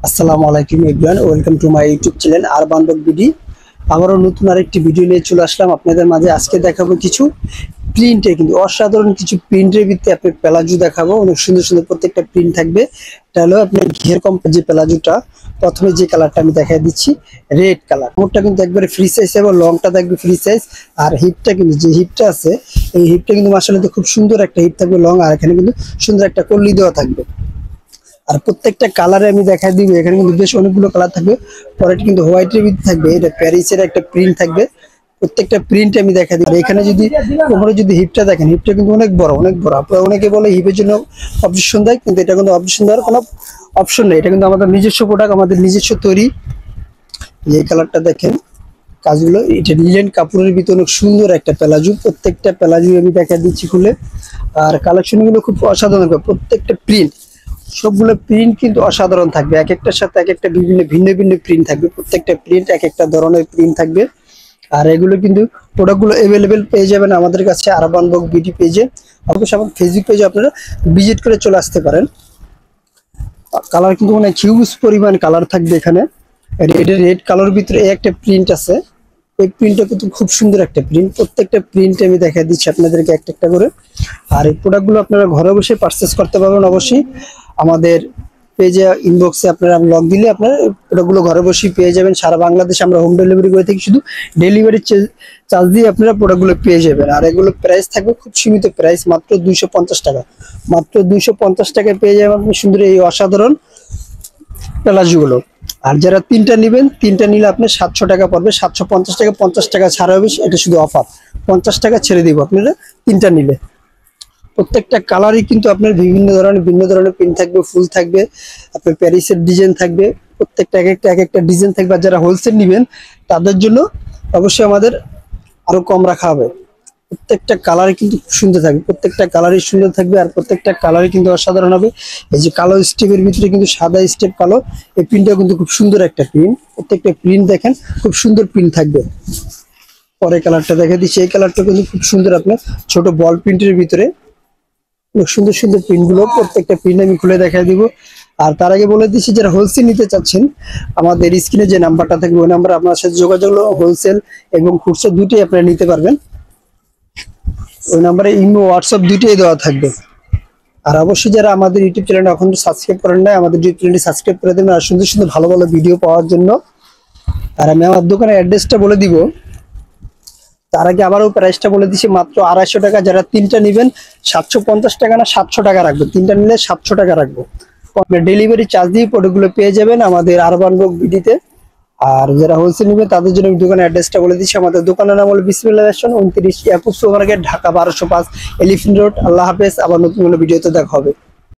আসসালামু আলাইকুম everyone, welcome to my YouTube channel urban dog BD. আবারও নতুন আরেকটি ভিডিও নিয়ে চলে আসলাম আপনাদের মাঝে। আজকে দেখাবো কিছু প্রিন্টে, কিন্তু অসাধারণ কিছু প্রিন্টের ভিত্তিতে আপনি প্লাজো দেখাবো। অনেক সুন্দর সুন্দর প্রত্যেকটা প্রিন্ট থাকবে। এটা হলো আপনার ঘের কোম্পানি যে প্লাজোটা, প্রথমে যে কালারটা আমি দেখাই দিচ্ছি রেড কালার। মোটটা কিন্তু একবারে ফ্রি সাইজ এবং লংটা থাকবে ফ্রি সাইজ। আর হিপটা কিন্তু যে হিপটা আছে এই হিপটা কিন্তু মাশাআল্লাহ খুব সুন্দর একটা হিপ থাকবে লং, আর এখানে কিন্তু সুন্দর একটা কল্লি দেওয়া থাকবে। আর প্রত্যেকটা কালারে আমি দেখাই দিব, এখানে কিন্তু বেশ অনেকগুলো কালার থাকবে। পরে কিন্তু হোয়াইটের ভিতরে থাকবে, এটা প্যারিসের একটা প্রিন্ট থাকবে। প্রত্যেকটা প্রিন্ট আমি দেখাই দিব। আর এখানে যদি কোমরে যদি হিপটা দেখেন, হিপটা কিন্তু অনেক বড় অনেক বড়। আপনারা অনেকে বলে হিপের জন্য অপশন দেয়, কিন্তু এটা কিন্তু অপশন দেওয়ার কোনো অপশন নেই। এটা কিন্তু আমাদের নিজস্ব প্রোডাক্ট, আমাদের নিজস্ব তৈরি। এই কালারটা দেখেন, কাজগুলো এটা লিলেন কাপড়ের ভিতরে অনেক সুন্দর একটা প্লাজো। প্রত্যেকটা প্লাজো আমি দেখা দিচ্ছি খুলে। আর কালেকশন গুলো খুব অসাধারণ হবে। প্রত্যেকটা প্রিন্ট, সবগুলো প্রিন্ট কিন্তু অসাধারণ থাকবে। এক একটার সাথে এক একটা বিভিন্ন ভিন্ন ভিন্ন প্রিন্ট থাকবে। প্রত্যেকটা প্রিন্ট এক একটা ধরনের প্রিন্ট থাকবে। আর এগুলো কিন্তু প্রোডাক্টগুলো অ্যাভেলেবেল পেয়ে যাবেন আমাদের কাছে আরবান ডগ বিডি পেজে। অবশ্যই আমার ফেসবুক পেজে আপনারা ভিজিট করে চলে আসতে পারেন। কালার কিন্তু অনেক হিউজ পরিমাণ কালার থাকবে এখানে। এটা রেড কালার ভিতরে একটা প্রিন্ট আছে। এই প্রিন্টটা কিন্তু খুব সুন্দর একটা প্রিন্ট। প্রত্যেকটা প্রিন্ট আমি দেখা দিচ্ছি আপনাদেরকে একটা একটা করে। আর এই প্রোডাক্টগুলো আপনারা ঘরে বসে পারচেস করতে পারবেন। অবশ্যই আমাদের পেজে ইনবক্সে আপনারা লগ দিলে আপনারা প্রোডাক্টগুলো ঘরে বসেই পেয়ে যাবেন। সারা বাংলাদেশে আমরা হোম ডেলিভারি করে থাকি, শুধু ডেলিভারি চার্জ দিয়ে আপনারা প্রোডাক্টগুলো পেয়ে যাবেন। আর এগুলো প্রাইস থাকবে খুব সীমিত প্রাইস, মাত্র 250 টাকা। মাত্র 250 টাকায় পেয়ে যাবেন আপনি সুন্দর এই অসাধারণ প্লাজোগুলো। আর যারা তিনটা নেবেন, তিনটা নিলে আপনি 700 টাকা পড়বে। 750 টাকা 50 টাকা ছাড়া হবে, এটা শুধু অফার। 50 টাকা ছেড়ে দিব আপনারা তিনটা নিলে। প্রত্যেকটা কালারই কিন্তু আপনার ভিন্ন ধরনের প্রিন্ট থাকবে, ফুল থাকবে, আপনার প্যারিসের ডিজাইন থাকবে। প্রত্যেকটা এক একটা ডিজাইন থাকবে। আর যারা হোলসেল নেবেন তাদের জন্য অবশ্যই আমাদের আরো কম রাখা হবে। প্রত্যেকটা কালারই কিন্তু সুন্দর থাকবে, প্রত্যেকটা কালারই সুন্দর থাকবে। আর প্রত্যেকটা কালারই কিন্তু অসাধারণ হবে। এই যে কালো স্টেপের ভিতরে কিন্তু সাদা স্টেপ কালো, এই প্রিন্টটা কিন্তু খুব সুন্দর একটা প্রিন্ট। প্রত্যেকটা প্রিন্ট দেখেন খুব সুন্দর প্রিন্ট থাকবে। পরে কালারটা দেখে দিচ্ছি, এই কালারটা কিন্তু খুব সুন্দর আপনার ছোট বল প্রিন্টের ভিতরে সুন্দর সুন্দর প্রিন্ট গুলো। প্রত্যেকটা প্রিন্ট আমি খুলে দেখাই দিব। আর তার আগে বলে দিচ্ছি, যারা হোলসেল নিতে চাচ্ছেন আমাদের স্ক্রিনে যে নাম্বারটা থাকবে ওই নাম্বারে আপনার সাথে যোগাযোগ, হোলসেল এবং খুচরা দুটোই আপনারা নিতে পারবেন। ওই নাম্বারে ইমো হোয়াটসঅ্যাপ দুটোই দেওয়া থাকবে। আর অবশ্যই যারা আমাদের ইউটিউব চ্যানেলটা এখন সাবস্ক্রাইব করেন না, আমাদের ইউটিউব চ্যানেলটি সাবস্ক্রাইব করে দেবেন আর সুন্দর সুন্দর ভালো ভালো ভিডিও পাওয়ার জন্য। আর আমি আমার দোকানের অ্যাড্রেসটা বলে দিব। তার আগে আবারও প্রাইসটা বলে দিচ্ছি, মাত্র 250 টাকা। যারা তিনটা নেবেন 750 টাকা না 700 টাকা রাখবো। তিনটা নিলে 700 টাকা রাখবো। ডেলিভারি চার্জ দিয়ে প্রোডাক্টগুলো পেয়ে যাবেন আমাদের আরবান ডগ বিডিতে। আর যারা হোলসেল নেবে তাদের জন্য দোকানের অ্যাড্রেসটা বলে দিচ্ছি। আমাদের দোকানের নাম হলো Bismillah restaurant, 29 airport supermarket, Dhaka 1205 elephant road. আল্লাহ হাফেজ। আবার নতুন কোনো ভিডিওতে দেখা হবে।